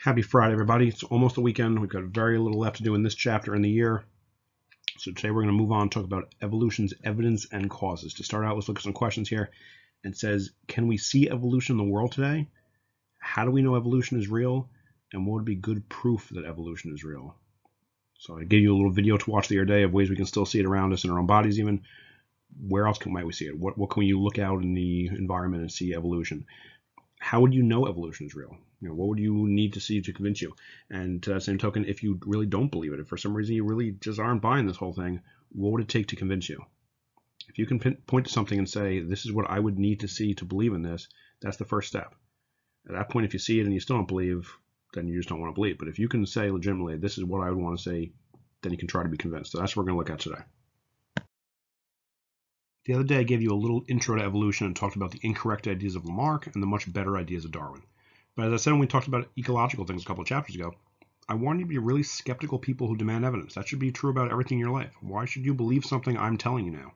Happy Friday, everybody. It's almost the weekend. We've got very little left to do in this chapter in the year. So today we're going to move on and talk about evolution's evidence and causes. To start out, let's look at some questions here. It says, can we see evolution in the world today? How do we know evolution is real? And what would be good proof that evolution is real? So I gave you a little video to watch the other day of ways we can still see it around us in our own bodies even. Where else might we see it? What can you look out in the environment and see evolution? How would you know evolution is real? What would you need to see to convince you? And to that same token, if you really don't believe it, if for some reason you really just aren't buying this whole thing, what would it take to convince you? If you can point to something and say, this is what I would need to see to believe in this, that's the first step. At that point, if you see it and you still don't believe, then you just don't want to believe. But if you can say legitimately, this is what I would want to say, then you can try to be convinced. So that's what we're going to look at today. The other day I gave you a little intro to evolution and talked about the incorrect ideas of Lamarck and the much better ideas of Darwin. But as I said when we talked about ecological things a couple of chapters ago, I want you to be really skeptical people who demand evidence. That should be true about everything in your life. Why should you believe something I'm telling you now?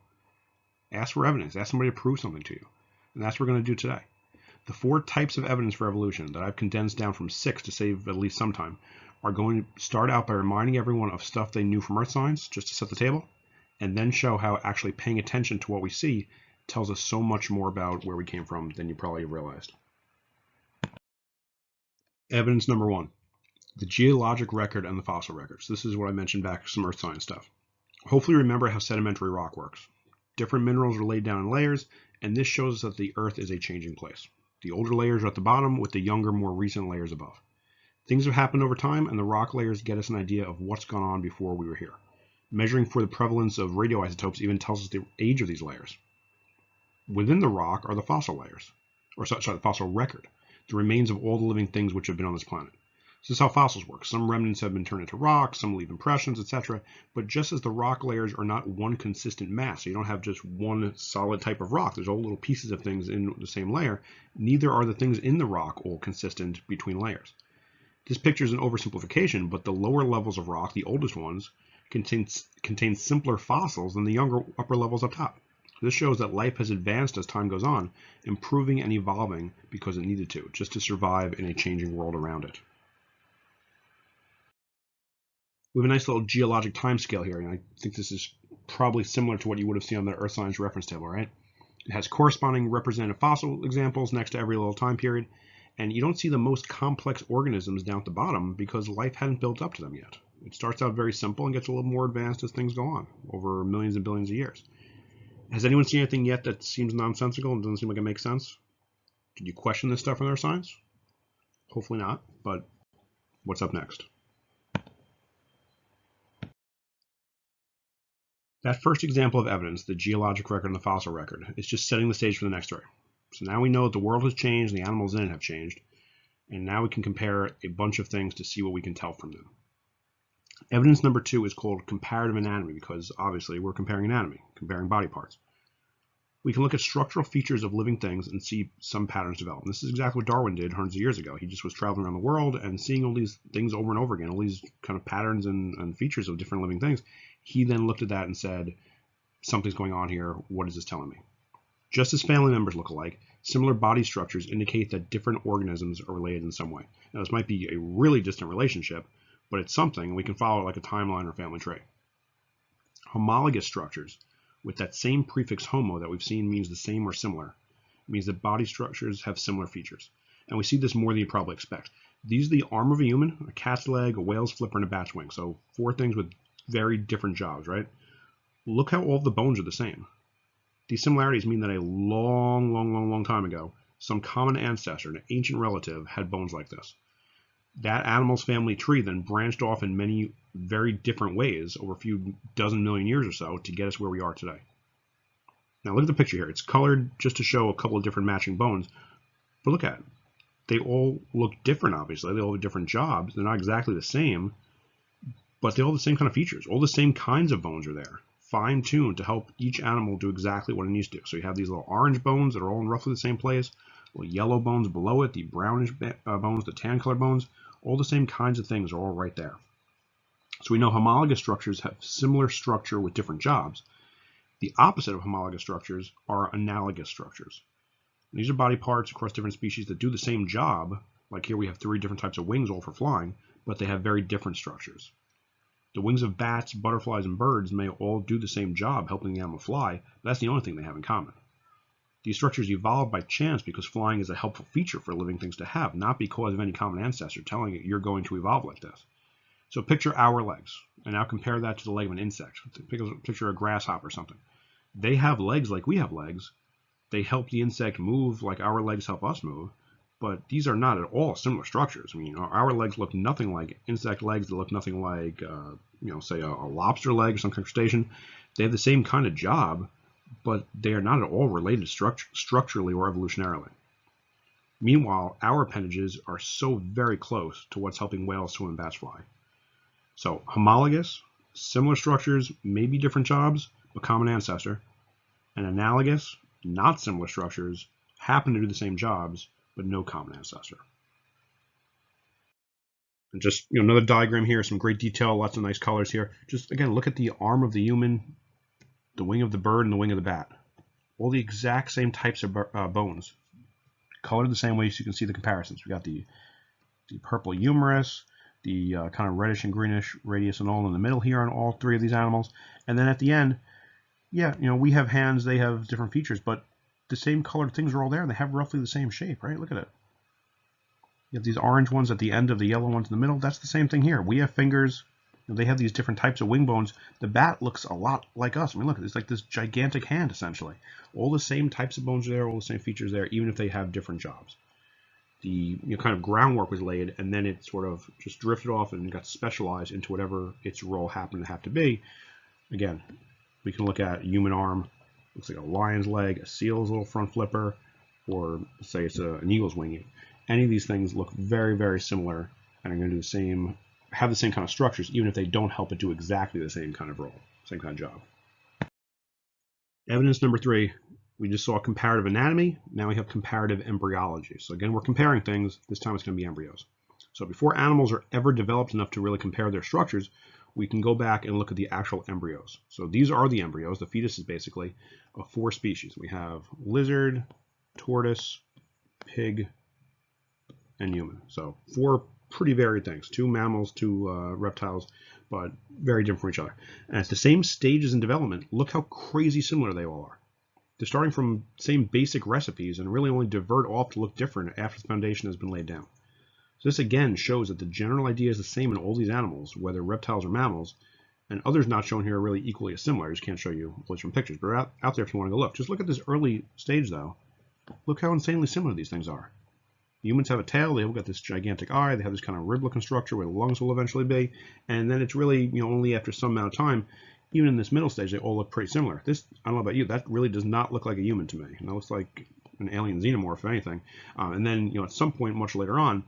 Ask for evidence. Ask somebody to prove something to you. And that's what we're going to do today. The 4 types of evidence for evolution that I've condensed down from 6 to save at least some time are going to start out by reminding everyone of stuff they knew from earth science, just to set the table, and then show how actually paying attention to what we see tells us so much more about where we came from than you probably realized. Evidence number 1, the geologic record and the fossil records. This is what I mentioned back, some earth science stuff. Hopefully you remember how sedimentary rock works. Different minerals are laid down in layers, and this shows us that the earth is a changing place. The older layers are at the bottom with the younger, more recent layers above. Things have happened over time, and the rock layers get us an idea of what's gone on before we were here. Measuring for the prevalence of radioisotopes even tells us the age of these layers. Within the rock are the fossil layers, the fossil record, the remains of all the living things which have been on this planet. This is how fossils work. Some remnants have been turned into rock, some leave impressions, etc. But just as the rock layers are not one consistent mass, so you don't have just one solid type of rock, there's all little pieces of things in the same layer, neither are the things in the rock all consistent between layers. This picture is an oversimplification, but the lower levels of rock, the oldest ones, contain simpler fossils than the younger upper levels up top. This shows that life has advanced as time goes on, improving and evolving because it needed to, just to survive in a changing world around it. We have a nice little geologic time scale here, and I think this is probably similar to what you would have seen on the Earth Science reference table, right? It has corresponding representative fossil examples next to every little time period, and you don't see the most complex organisms down at the bottom because life hadn't built up to them yet. It starts out very simple and gets a little more advanced as things go on over millions and billions of years. Has anyone seen anything yet that seems nonsensical and doesn't seem like it makes sense? Did you question this stuff in our science? Hopefully not, but what's up next? That first example of evidence, the geologic record and the fossil record, is just setting the stage for the next story. So now we know that the world has changed and the animals in it have changed, and now we can compare a bunch of things to see what we can tell from them. Evidence number 2 is called comparative anatomy because obviously we're comparing anatomy, comparing body parts. We can look at structural features of living things and see some patterns develop. And this is exactly what Darwin did hundreds of years ago. He just was traveling around the world and seeing all these things over and over again, all these kind of patterns and features of different living things. He then looked at that and said, something's going on here. What is this telling me? Just as family members look alike, similar body structures indicate that different organisms are related in some way. Now, this might be a really distant relationship, but it's something, and we can follow it like a timeline or family tree. Homologous structures with that same prefix homo that we've seen means the same or similar. It means that body structures have similar features. And we see this more than you probably expect. These are the arm of a human, a cat's leg, a whale's flipper, and a bat's wing. So 4 things with very different jobs, right? Look how all the bones are the same. These similarities mean that a long time ago, some common ancestor, an ancient relative, had bones like this. That animal's family tree then branched off in many very different ways over a few dozen million years or so to get us where we are today. Now look at the picture here. It's colored just to show a couple of different matching bones, but look at it. They all look different, obviously. They all have different jobs. They're not exactly the same, but they all have the same kind of features. All the same kinds of bones are there, fine-tuned to help each animal do exactly what it needs to do. So you have these little orange bones that are all in roughly the same place, little yellow bones below it, the brownish bones, the tan-colored bones, all the same kinds of things are all right there. So we know homologous structures have similar structure with different jobs. The opposite of homologous structures are analogous structures. And these are body parts across different species that do the same job, Like here we have 3 different types of wings all for flying, but they have very different structures. The wings of bats, butterflies, and birds may all do the same job helping the animal fly, but that's the only thing they have in common. These structures evolved by chance because flying is a helpful feature for living things to have, not because of any common ancestor telling you you're going to evolve like this. So picture our legs, and now compare that to the leg of an insect. Picture a grasshopper or something. They have legs like we have legs. They help the insect move like our legs help us move, but these are not at all similar structures. I mean, our legs look nothing like insect legs. They look nothing like, say a lobster leg or some kind of crustacean. They have the same kind of job, but they are not at all related structurally or evolutionarily. Meanwhile, our appendages are so very close to what's helping whales swim and bats fly. So homologous, similar structures, maybe different jobs, but common ancestor. And analogous, not similar structures, happen to do the same jobs, but no common ancestor. And just another diagram here, some great detail, lots of nice colors here. Just again, look at the arm of the human, the wing of the bird, and the wing of the bat. All the exact same types of bones, colored the same way, so you can see the comparisons. We got the purple humerus, the kind of reddish and greenish radius and all in the middle here on all 3 of these animals, and then at the end, yeah, we have hands, they have different features, but the same colored things are all there, and they have roughly the same shape, right? Look at it. You have these orange ones at the end of the yellow ones in the middle. That's the same thing here. We have fingers. They have these different types of wing bones. The bat looks a lot like us. I mean, look, it's like this gigantic hand, essentially. All the same types of bones are there, all the same features there, even if they have different jobs. The kind of groundwork was laid, and then it sort of just drifted off and got specialized into whatever its role happened to have to be. Again, we can look at a human arm. Looks like a lion's leg, a seal's little front flipper, or say it's an eagle's wing. Any of these things look very, very similar and are going to do the same, have the same kind of structures, even if they don't help it do exactly the same kind of role, same kind of job. Evidence number 3, we just saw comparative anatomy. Now we have comparative embryology. So again, we're comparing things. This time it's going to be embryos. So before animals are ever developed enough to really compare their structures, we can go back and look at the actual embryos. So these are the embryos, the fetuses basically, of 4 species. We have lizard, tortoise, pig, and human. So 4 pretty varied things. 2 mammals, 2 reptiles, but very different from each other. And it's the same stages in development. Look how crazy similar they all are. They're starting from same basic recipes and really only divert off to look different after the foundation has been laid down. So this again shows that the general idea is the same in all these animals, whether reptiles or mammals, and others not shown here are really equally as similar. I just can't show you all these from pictures, but they're out there if you want to go look. Just look at this early stage though. Look how insanely similar these things are. Humans have a tail, they all got this gigantic eye, they have this kind of rib-looking structure where the lungs will eventually be, and then it's really, only after some amount of time, even in this middle stage, they all look pretty similar. This, I don't know about you, that really does not look like a human to me. It looks like an alien xenomorph, if anything. And then, at some point, much later on,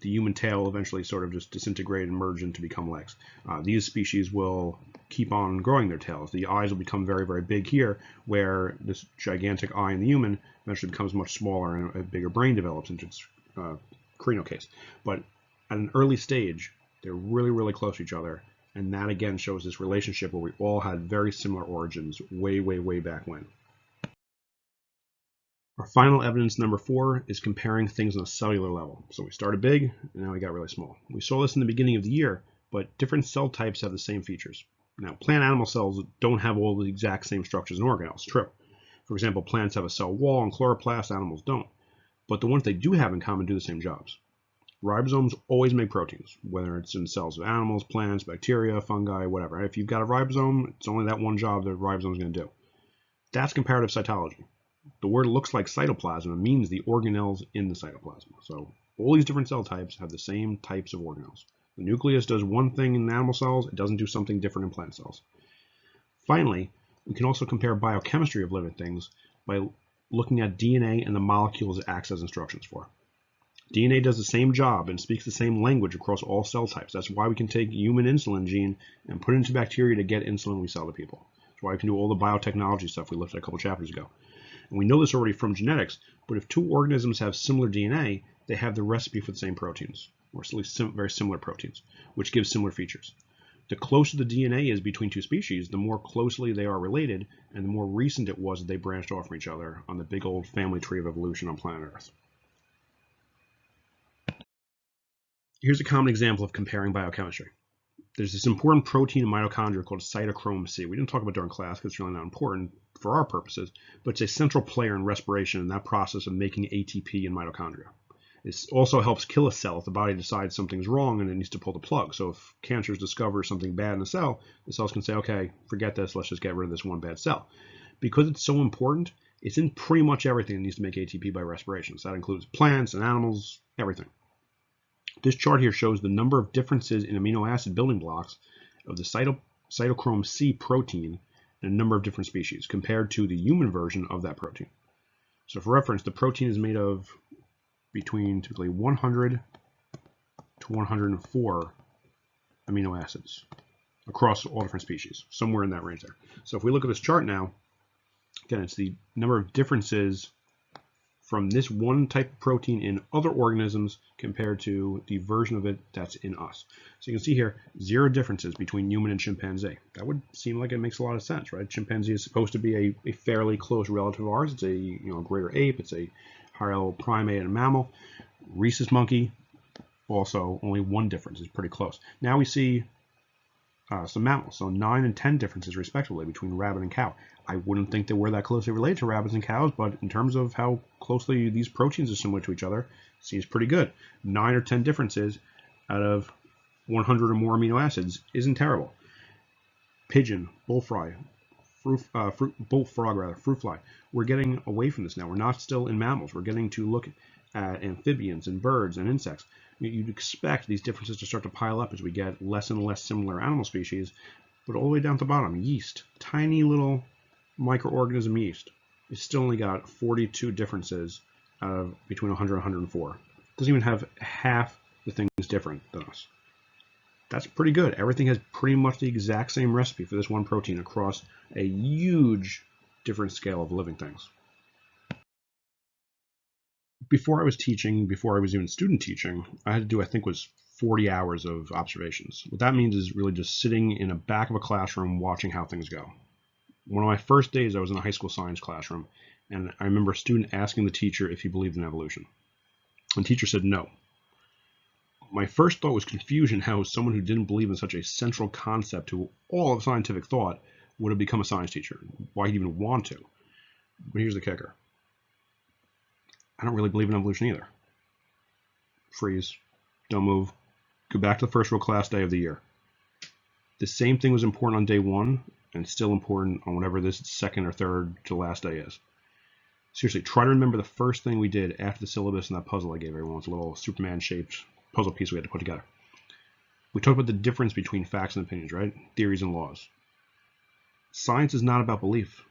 the human tail will eventually sort of just disintegrate and merge into become legs. These species will keep on growing their tails. The eyes will become very, very big here, where this gigantic eye in the human eventually becomes much smaller and a bigger brain develops into its cranial case. But at an early stage, they're really, really close to each other. And that again shows this relationship where we all had very similar origins way, way, way back when. Our final evidence, number 4, is comparing things on a cellular level. So we started big, and now we got really small. We saw this in the beginning of the year, but different cell types have the same features. Now, plant animal cells don't have all the exact same structures and organelles, true. For example, plants have a cell wall and chloroplast, animals don't. But the ones they do have in common do the same jobs. Ribosomes always make proteins, whether it's in cells of animals, plants, bacteria, fungi, whatever. If you've got a ribosome, it's only that one job that a ribosome is going to do. That's comparative cytology. The word looks like cytoplasm. It means the organelles in the cytoplasm. So all these different cell types have the same types of organelles. The nucleus does one thing in animal cells. It doesn't do something different in plant cells. Finally, we can also compare biochemistry of living things by looking at DNA and the molecules it acts as instructions for. DNA does the same job and speaks the same language across all cell types. That's why we can take human insulin gene and put it into bacteria to get insulin we sell to people. That's why we can do all the biotechnology stuff we looked at a couple chapters ago. And we know this already from genetics, but if 2 organisms have similar DNA, they have the recipe for the same proteins, or at least very similar proteins, which gives similar features. The closer the DNA is between 2 species, the more closely they are related, and the more recent it was that they branched off from each other on the big old family tree of evolution on planet Earth. Here's a common example of comparing biochemistry. There's this important protein in mitochondria called cytochrome C. We didn't talk about it during class because it's really not important for our purposes, but it's a central player in respiration in that process of making ATP in mitochondria. It also helps kill a cell if the body decides something's wrong and it needs to pull the plug. So if cancers discover something bad in a cell, the cells can say, okay, forget this, let's just get rid of this one bad cell. Because it's so important, it's in pretty much everything that needs to make ATP by respiration. So that includes plants and animals, everything. This chart here shows the number of differences in amino acid building blocks of the cytochrome C protein in a number of different species compared to the human version of that protein. So for reference, the protein is made of between typically 100 to 104 amino acids across all different species, somewhere in that range there. So if we look at this chart now, again, it's the number of differences from this one type of protein in other organisms compared to the version of it that's in us. So you can see here, 0 differences between human and chimpanzee. That would seem like it makes a lot of sense, right? Chimpanzee is supposed to be a fairly close relative of ours. It's a greater ape. It's a higher level primate and mammal. Rhesus monkey, also only 1 difference. Is pretty close. Now we see some mammals, so 9 and 10 differences respectively between rabbit and cow. I wouldn't think they were that closely related to rabbits and cows, but in terms of how closely these proteins are similar to each other, it seems pretty good. 9 or 10 differences out of 100 or more amino acids isn't terrible. Pigeon, bullfrog, fruit fly. We're getting away from this now. We're not still in mammals. We're getting to look at amphibians and birds and insects. You'd expect these differences to start to pile up as we get less and less similar animal species, but all the way down to the bottom, yeast, tiny little microorganism yeast, it's still only got 42 differences out of between 100 and 104. It doesn't even have half the things different than us. That's pretty good. Everything has pretty much the exact same recipe for this one protein across a huge different scale of living things. Before I was teaching, before I was even student teaching, I had to do, I think, was 40 hours of observations. What that means is really just sitting in the back of a classroom watching how things go. One of my first days, I was in a high school science classroom, and I remember a student asking the teacher if he believed in evolution. And the teacher said no. My first thought was confusion how someone who didn't believe in such a central concept to all of scientific thought would have become a science teacher, why he'd even want to. But here's the kicker. I don't really believe in evolution either. Freeze. Don't move. Go back to the first real class day of the year. The same thing was important on day 1 and still important on whatever this second or third to last day is. Seriously, try to remember the first thing we did after the syllabus and that puzzle I gave everyone. It's a little Superman-shaped puzzle piece we had to put together. We talked about the difference between facts and opinions, right? Theories and laws. Science is not about belief.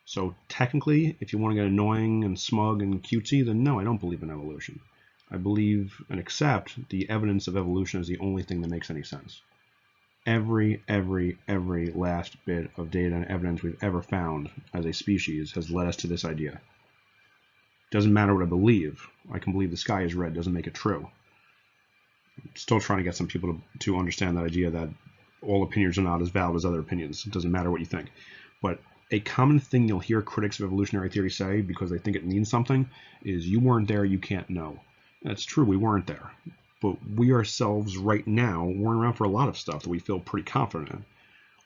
So technically, if you want to get annoying and smug and cutesy, then no, I don't believe in evolution. I believe and accept the evidence of evolution as the only thing that makes any sense. Every last bit of data and evidence we've ever found as a species has led us to this idea. Doesn't matter what I believe. I can believe the sky is red, doesn't make it true. I'm still trying to get some people to understand that idea that all opinions are not as valid as other opinions. It doesn't matter what you think. But a common thing you'll hear critics of evolutionary theory say because they think it means something is you weren't there, you can't know. That's true, we weren't there. But we ourselves right now weren't around for a lot of stuff that we feel pretty confident in.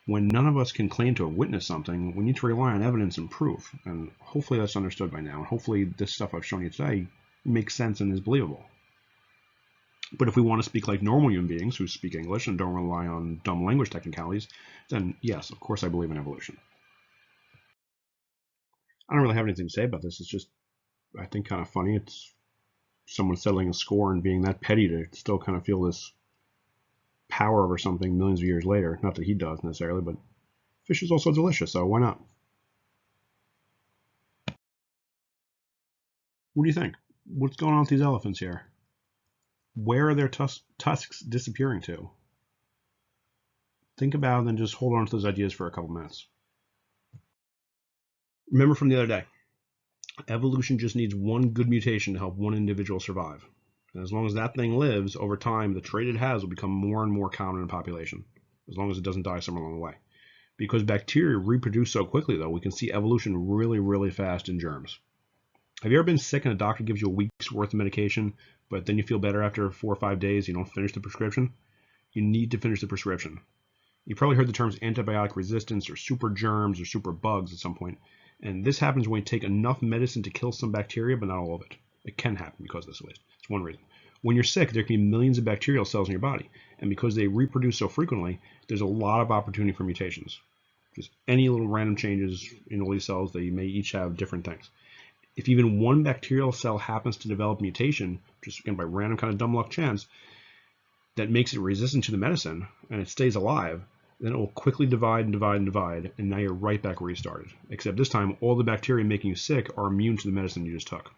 When none of us can claim to have witnessed something, we need to rely on evidence and proof. And hopefully that's understood by now. And hopefully this stuff I've shown you today makes sense and is believable. But if we want to speak like normal human beings who speak English and don't rely on dumb language technicalities, then yes, of course I believe in evolution. I don't really have anything to say about this. It's just, I think, kind of funny. It's someone settling a score and being that petty to still kind of feel this power over something millions of years later. Not that he does necessarily, but fish is also delicious, so why not? What do you think? What's going on with these elephants here? Where are their tusks disappearing to? Think about it and just hold on to those ideas for a couple minutes. Remember from the other day, evolution just needs one good mutation to help one individual survive. And as long as that thing lives, over time, the trait it has will become more and more common in population, as long as it doesn't die somewhere along the way. Because bacteria reproduce so quickly, though, we can see evolution really fast in germs. Have you ever been sick and a doctor gives you a week's worth of medication, but then you feel better after 4 or 5 days, you don't finish the prescription? You need to finish the prescription. You probably heard the terms antibiotic resistance or super germs or super bugs at some point. And this happens when you take enough medicine to kill some bacteria, but not all of it. It can happen because of this waste. It's one reason. When you're sick, there can be millions of bacterial cells in your body. And because they reproduce so frequently, there's a lot of opportunity for mutations. Just any little random changes in all these cells, they may each have different things. If even one bacterial cell happens to develop mutation, just again by random kind of dumb luck chance, that makes it resistant to the medicine and it stays alive, then it will quickly divide and divide and divide, and now you're right back where you started. Except this time, all the bacteria making you sick are immune to the medicine you just took.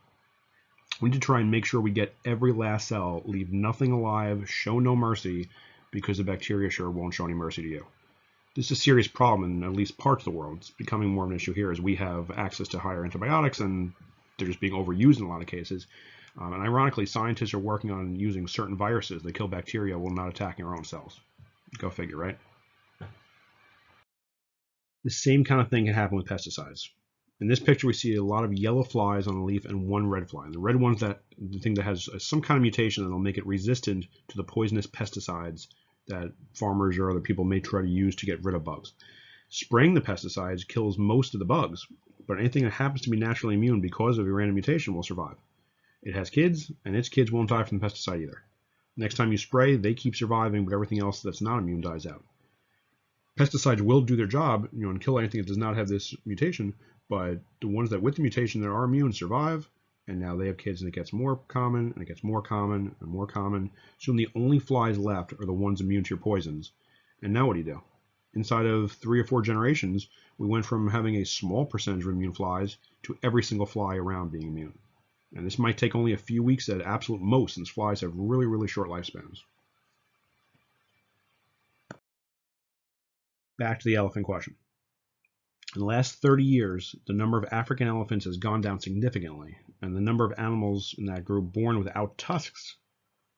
We need to try and make sure we get every last cell, leave nothing alive, show no mercy, because the bacteria sure won't show any mercy to you. This is a serious problem in at least parts of the world. It's becoming more of an issue here as we have access to higher antibiotics and they're just being overused in a lot of cases. And ironically, scientists are working on using certain viruses that kill bacteria while not attacking our own cells. Go figure, right? The same kind of thing can happen with pesticides. In this picture, we see a lot of yellow flies on the leaf and one red fly. And the red one's the thing that has some kind of mutation that will make it resistant to the poisonous pesticides that farmers or other people may try to use to get rid of bugs. Spraying the pesticides kills most of the bugs, but anything that happens to be naturally immune because of a random mutation will survive. It has kids, and its kids won't die from the pesticide either. Next time you spray, they keep surviving, but everything else that's not immune dies out. Pesticides will do their job, and kill anything that does not have this mutation, but the ones that with the mutation that are immune survive, and now they have kids and it gets more common, and it gets more common, and more common. Soon the only flies left are the ones immune to your poisons. And now what do? Inside of 3 or 4 generations, we went from having a small percentage of immune flies to every single fly around being immune. And this might take only a few weeks at absolute most, since flies have really, really short lifespans. Back to the elephant question. In the last 30 years, the number of African elephants has gone down significantly, and the number of animals in that group born without tusks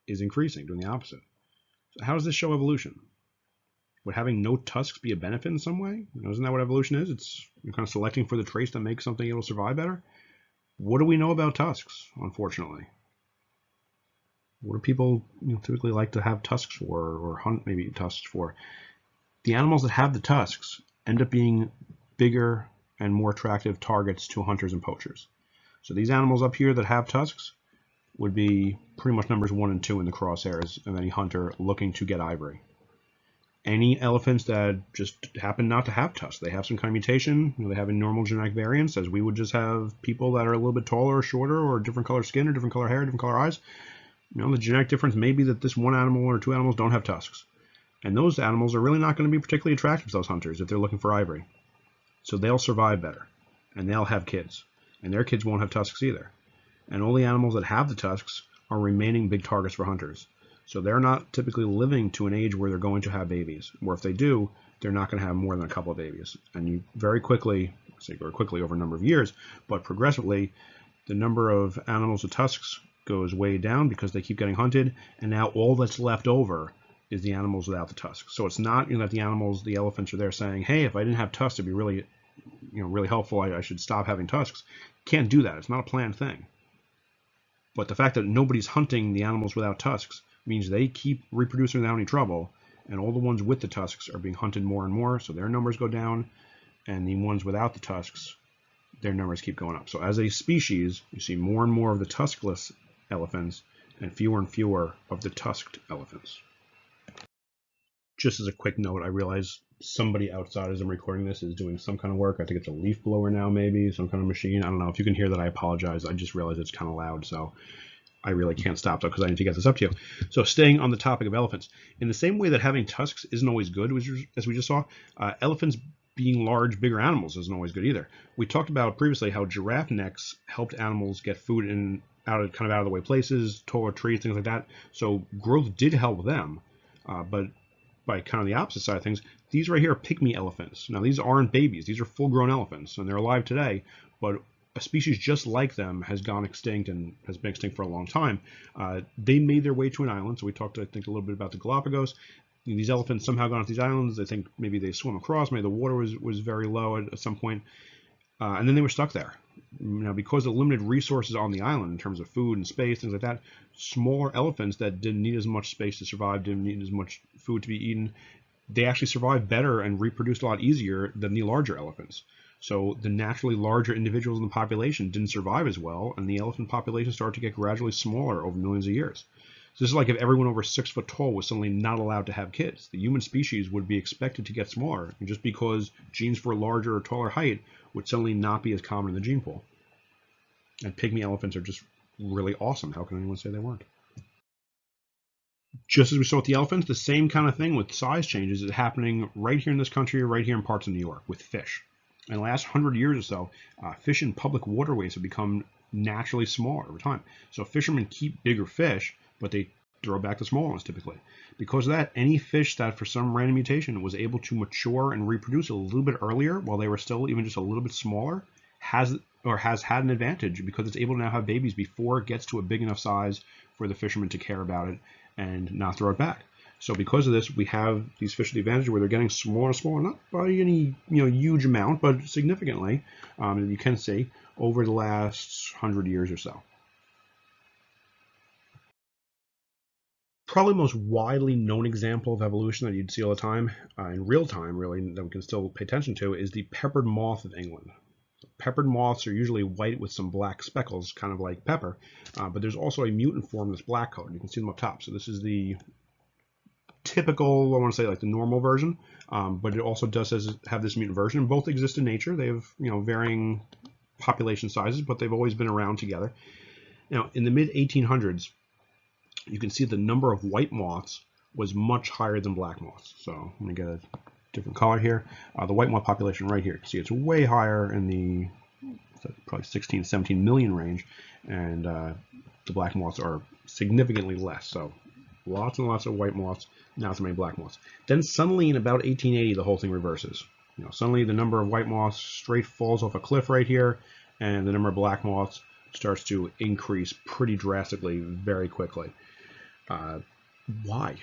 is increasing, doing the opposite. So how does this show evolution? Would having no tusks be a benefit in some way? Isn't that what evolution is? It's kind of selecting for the traits that make something able to survive better. What do we know about tusks, unfortunately? What do people typically like to have tusks for, or hunt maybe tusks for? The animals that have the tusks end up being bigger and more attractive targets to hunters and poachers. So these animals up here that have tusks would be pretty much numbers 1 and 2 in the crosshairs of any hunter looking to get ivory. Any elephants that just happen not to have tusks, they have some kind of mutation, they have a normal genetic variance, as we would just have people that are a little bit taller or shorter, or different color skin, or different color hair, different color eyes. The genetic difference may be that this one animal or 2 animals don't have tusks. And those animals are really not going to be particularly attractive to those hunters if they're looking for ivory. So they'll survive better, and they'll have kids, and their kids won't have tusks either. And only animals that have the tusks are remaining big targets for hunters. So they're not typically living to an age where they're going to have babies, or if they do, they're not going to have more than a couple of babies. And you very quickly over a number of years, but progressively, the number of animals with tusks goes way down because they keep getting hunted, and now all that's left over is the animals without the tusks. So it's not that the elephants are there saying, hey, if I didn't have tusks, it'd be really, really helpful. I should stop having tusks. Can't do that. It's not a planned thing. But the fact that nobody's hunting the animals without tusks means they keep reproducing without any trouble, and all the ones with the tusks are being hunted more and more, so their numbers go down, and the ones without the tusks, their numbers keep going up. So as a species, you see more and more of the tuskless elephants and fewer of the tusked elephants. Just as a quick note, I realize somebody outside as I'm recording this is doing some kind of work. I think it's a leaf blower now, maybe, some kind of machine. I don't know. If you can hear that, I apologize. I just realized it's kind of loud, so I really can't stop though because I need to get this up to you. So staying on the topic of elephants, in the same way that having tusks isn't always good, as we just saw, elephants being large, bigger animals isn't always good either. We talked about previously how giraffe necks helped animals get food in out of the way places, taller trees, things like that. So growth did help them, but by kind of the opposite side of things, these right here are pygmy elephants. Now these aren't babies; these are full-grown elephants, and they're alive today. But a species just like them has gone extinct and has been extinct for a long time. They made their way to an island. So we talked, I think, a little bit about the Galapagos. These elephants somehow got off these islands. I think maybe they swim across. Maybe the water was very low at some point. and then they were stuck there. Now, because of limited resources on the island in terms of food and space, things like that, smaller elephants that didn't need as much space to survive, didn't need as much food to be eaten, they actually survived better and reproduced a lot easier than the larger elephants. So the naturally larger individuals in the population didn't survive as well, and the elephant population started to get gradually smaller over millions of years. So this is like if everyone over 6 foot tall was suddenly not allowed to have kids. The human species would be expected to get smaller, and just because genes for a larger or taller height would suddenly not be as common in the gene pool. And pygmy elephants are just really awesome. How can anyone say they weren't? Just as we saw with the elephants, the same kind of thing with size changes is happening right here in this country, right here in parts of New York with fish. In the last 100 years or so, fish in public waterways have become naturally smaller over time. So fishermen keep bigger fish, but they throw back the smaller ones typically. Because of that, any fish that for some random mutation was able to mature and reproduce a little bit earlier while they were still even just a little bit smaller has had an advantage because it's able to now have babies before it gets to a big enough size for the fishermen to care about it and not throw it back. So because of this, we have these fish at the advantage where they're getting smaller and smaller, not by any huge amount, but significantly, you can see, over the last 100 years or so. Probably the most widely known example of evolution that you'd see all the time, in real time really, that we can still pay attention to, is the peppered moth of England. Peppered moths are usually white with some black speckles, kind of like pepper, but there's also a mutant form that's black colored. You can see them up top. So this is the typical, I want to say like the normal version, but it also does have this mutant version. Both exist in nature. They have varying population sizes, but they've always been around together. Now, in the mid 1800s, you can see the number of white moths was much higher than black moths. So I'm going to get a different color here. The white moth population right here, you can see it's way higher in the probably 16, 17 million range, and the black moths are significantly less. So lots and lots of white moths, not so many black moths. Then suddenly in about 1880, the whole thing reverses. Suddenly the number of white moths straight falls off a cliff right here, and the number of black moths starts to increase pretty drastically very quickly. Why?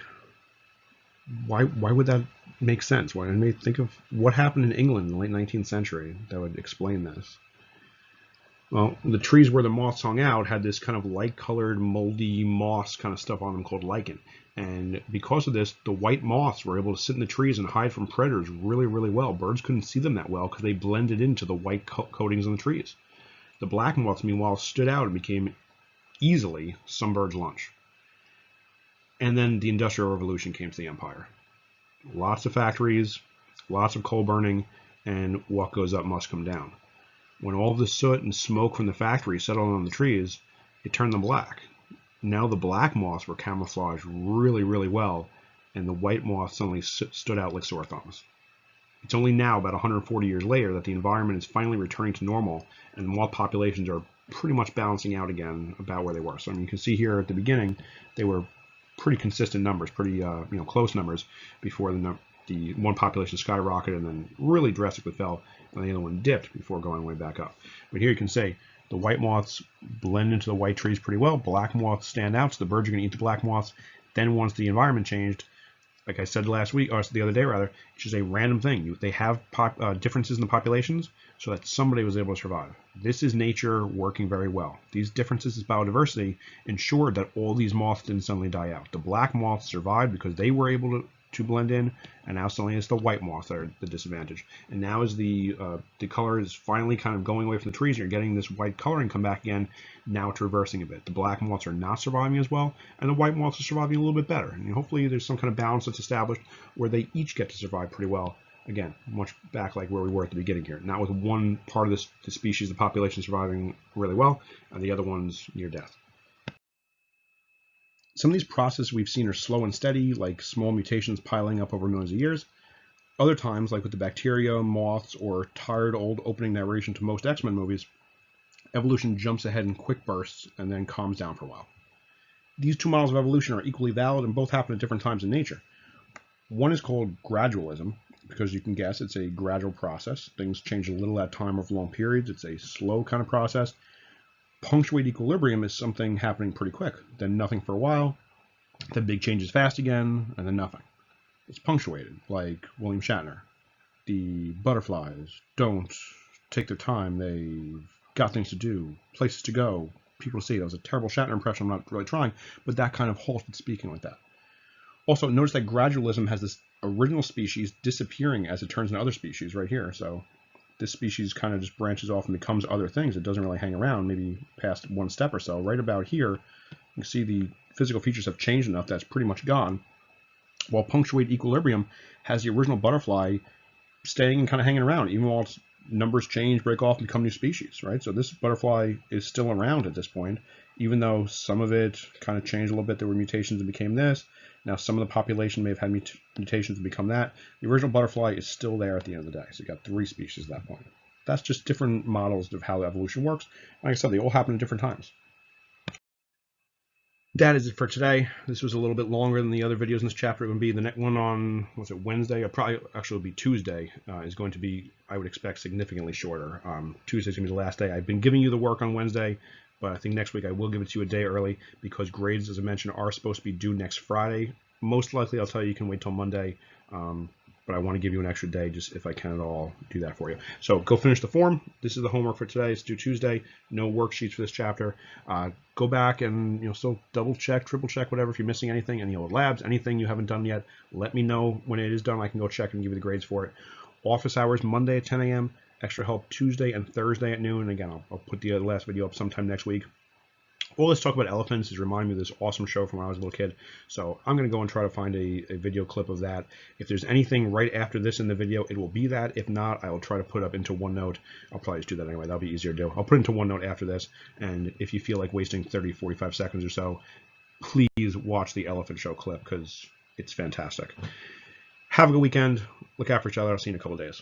Why would that make sense? Why? I mean, think of what happened in England in the late 19th century that would explain this. Well, the trees where the moths hung out had this kind of light-colored, moldy moss kind of stuff on them called lichen. And because of this, the white moths were able to sit in the trees and hide from predators really, really well. Birds couldn't see them that well because they blended into the white coatings on the trees. The black moths, meanwhile, stood out and became easily some birds' lunch. And then the Industrial Revolution came to the empire. Lots of factories, lots of coal burning, and what goes up must come down. When all the soot and smoke from the factory settled on the trees, it turned them black. Now the black moths were camouflaged really, really well, and the white moths suddenly stood out like sore thumbs. It's only now, about 140 years later, that the environment is finally returning to normal, and the moth populations are pretty much balancing out again about where they were. So you can see here at the beginning, they were pretty consistent numbers, pretty close numbers before the one population skyrocketed and then really drastically fell, and the other one dipped before going way back up. But here you can say the white moths blend into the white trees pretty well. Black moths stand out, so the birds are going to eat the black moths. Then once the environment changed, like I said last week, or the other day rather, it's just a random thing. They have differences in the populations so that somebody was able to survive. This is nature working very well. These differences in biodiversity ensured that all these moths didn't suddenly die out. The black moths survived because they were able to blend in, and now suddenly it's the white moths that are the disadvantage. And now as the color is finally kind of going away from the trees, you're getting this white coloring come back again. Now it's reversing a bit. The black moths are not surviving as well, and the white moths are surviving a little bit better. And hopefully there's some kind of balance that's established where they each get to survive pretty well. Again, much back like where we were at the beginning here. Not with one part of the species, the population surviving really well, and the other one's near death. Some of these processes we've seen are slow and steady, like small mutations piling up over millions of years. Other times, like with the bacteria, moths, or tired old opening narration to most X-Men movies, evolution jumps ahead in quick bursts and then calms down for a while. These two models of evolution are equally valid and both happen at different times in nature. One is called gradualism, because you can guess it's a gradual process. Things change a little at a time over long periods. It's a slow kind of process. Punctuated equilibrium is something happening pretty quick, then nothing for a while, then big changes fast again, and then nothing. It's punctuated, like William Shatner. The butterflies don't take their time. They've got things to do, places to go, people to see. That was a terrible Shatner impression. I'm not really trying, but that kind of halted speaking like that. Also, notice that gradualism has this original species disappearing as it turns into other species right here. So this species kind of just branches off and becomes other things. It doesn't really hang around, maybe past one step or so. Right about here, you can see the physical features have changed enough that's pretty much gone. While punctuated equilibrium has the original butterfly staying and kind of hanging around, even while its numbers change, break off, and become new species, right? So this butterfly is still around at this point, even though some of it kind of changed a little bit. There were mutations and became this. Now some of the population may have had mutations and become that. The original butterfly is still there at the end of the day. So you got 3 species at that point. That's just different models of how evolution works. Like I said, they all happen at different times. That is it for today. This was a little bit longer than the other videos in this chapter. It would be the next one on, what's it, Wednesday? Or probably actually it'll be Tuesday. Is going to be, I would expect, significantly shorter. Tuesday's going to be the last day. I've been giving you the work on Wednesday, but I think next week I will give it to you a day early because grades, as I mentioned, are supposed to be due next Friday. Most likely, I'll tell you can wait till Monday, but I want to give you an extra day just if I can at all do that for you. So go finish the form. This is the homework for today. It's due Tuesday. No worksheets for this chapter. Go back and still double check, triple check, whatever. If you're missing anything, any old labs, anything you haven't done yet, let me know when it is done. I can go check and give you the grades for it. Office hours Monday at 10 a.m. Extra help Tuesday and Thursday at noon. And again, I'll put the last video up sometime next week. All this talk about elephants is reminding me of this awesome show from when I was a little kid. So I'm going to go and try to find a video clip of that. If there's anything right after this in the video, it will be that. If not, I will try to put up into OneNote. I'll probably just do that anyway. That'll be easier to do. I'll put into OneNote after this. And if you feel like wasting 30, 45 seconds or so, please watch the elephant show clip because it's fantastic. Have a good weekend. Look out for each other. I'll see you in a couple of days.